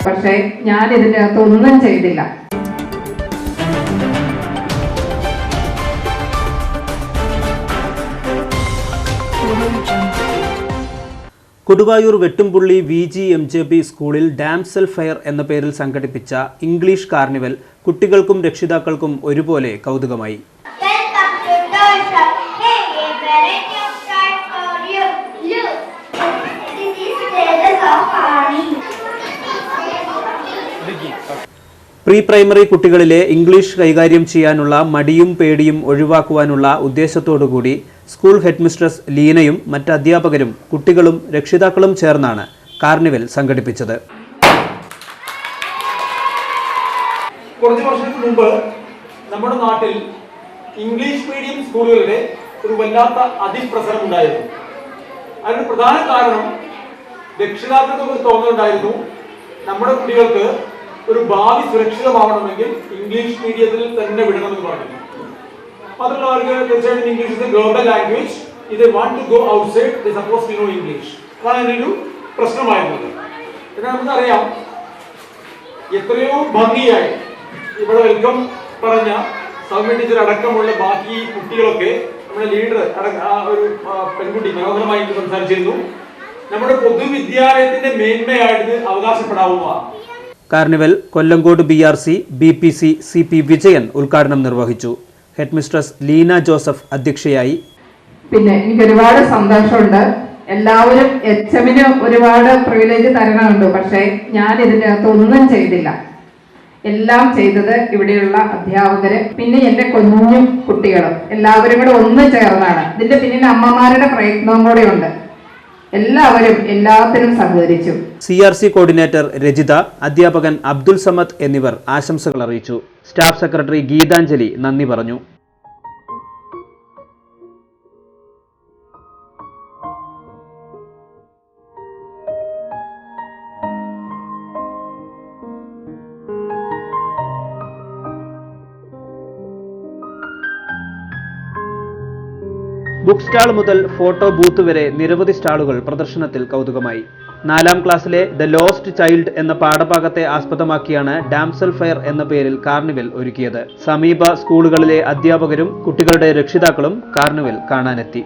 പക്ഷേ ഞാൻ ഇതിനകത്ത് ഒന്നും ചെയ്തില്ല. കൊടുവായൂർ വെട്ടുംപുള്ളി VGMJP സ്കൂളിൽ ഡാംസൽ ഫെയർ എന്ന പേരിൽ സംഘടിപ്പിച്ച ഇംഗ്ലീഷ് കാർണിവൽ കുട്ടികൾക്കും രക്ഷിതാക്കൾക്കും ഒരുപോലെ കൗതുകമായി. പ്രീ പ്രൈമറി കുട്ടികളിലെ ഇംഗ്ലീഷ് കൈകാര്യം ചെയ്യാനുള്ള മടിയും പേടിയും ഒഴിവാക്കുവാനുള്ള ഉദ്ദേശത്തോടുകൂടി സ്കൂൾ ഹെഡ്മിസ്ട്രസ് ലീനയും മറ്റ് അധ്യാപകരും കുട്ടികളും രക്ഷിതാക്കളും ചേർന്നാണ് കാർണിവൽ സംഘടിപ്പിച്ചത്. കുറച്ച് വർഷങ്ങൾക്ക് മുമ്പ് നമ്മുടെ നാട്ടിൽ ഇംഗ്ലീഷ് മീഡിയം സ്കൂളുകളുടെ ഒരു വല്ലാത്ത അതിപ്രസരം ഉണ്ടായിരുന്നു. അതിന് പ്രധാന കാരണം രക്ഷിതാക്കൾക്ക് ഒരു തോന്നലുണ്ടായിരുന്നു, നമ്മുടെ കുട്ടികൾക്ക് ഒരു ഭാവി സുരക്ഷിതമാവണമെങ്കിൽ ഇംഗ്ലീഷ് മീഡിയത്തിൽ തന്നെ വിടണമെന്ന് പറഞ്ഞു. മാത്രമല്ല അവർക്ക് തീർച്ചയായിട്ടും English is a global language. ഇത് want to go outside they suppose to know English. അതാണ് അതിനൊരു പ്രശ്നമായിരുന്നത്. എന്നാൽ നമുക്കറിയാം, എത്രയോ ഭംഗിയായി ഇവിടെ വെൽക്കം പറഞ്ഞ സൗമ്യ ടീച്ചർ അടക്കമുള്ള ബാക്കി കുട്ടികളൊക്കെ നമ്മുടെ ലീഡർ ഒരു പെൺകുട്ടി മനോഹരമായി സംസാരിച്ചിരുന്നു. നമ്മുടെ പൊതുവിദ്യാലയത്തിന്റെ മേന്മയായിട്ട് അവകാശപ്പെടാവുന്നതാണ്. Carnival Kollengode BRC BPC CP Vijayan ഉദ്ഘാടനം നിർവഹിച്ചു. ഹെഡ്മിസ്ട്രസ് ലീന ജോസഫ് അധ്യക്ഷയായി. പിന്നെ എനിക്ക് ഒരുപാട് സന്തോഷമുണ്ട്. എല്ലാവരും HMന് ഒരുപാട് പ്രിവിലേജ് തരണമുണ്ട്, പക്ഷേ ഞാൻ ഇതിനകത്ത് ഒന്നും ചെയ്തില്ല. എല്ലാം ചെയ്തത് ഇവിടെയുള്ള അധ്യാപകര്, പിന്നെ എന്റെ കുഞ്ഞു കുട്ടികളും എല്ലാവരും കൂടെ ഒന്ന് ചേർന്നാണ്. ഇതിന്റെ പിന്നിൽ അമ്മമാരുടെ പ്രയത്നവും കൂടെ ഉണ്ട്. എല്ലാവരും എല്ലാത്തിനും സഹകരിച്ചു. CRC കോർഡിനേറ്റർ രജിത, അധ്യാപകൻ അബ്ദുൽ സമദ് എന്നിവർ ആശംസകൾ അറിയിച്ചു. സ്റ്റാഫ് സെക്രട്ടറി ഗീതാഞ്ജലി നന്ദി പറഞ്ഞു. ബുക്ക് സ്റ്റാൾ മുതൽ ഫോട്ടോ ബൂത്ത് വരെ നിരവധി സ്റ്റാളുകൾ പ്രദർശനത്തിൽ കൗതുകമായി. 4ാം ക്ലാസ്സിലെ ദ ലോസ്റ്റ് ചൈൽഡ് എന്ന പാഠഭാഗത്തെ ആസ്പദമാക്കിയാണ് ഡാംസൽ ഫെയർ എന്ന പേരിൽ കാർണിവൽ ഒരുക്കിയത്. സമീപ സ്കൂളുകളിലെ അധ്യാപകരും കുട്ടികളുടെ രക്ഷിതാക്കളും കാർണിവൽ കാണാനെത്തി.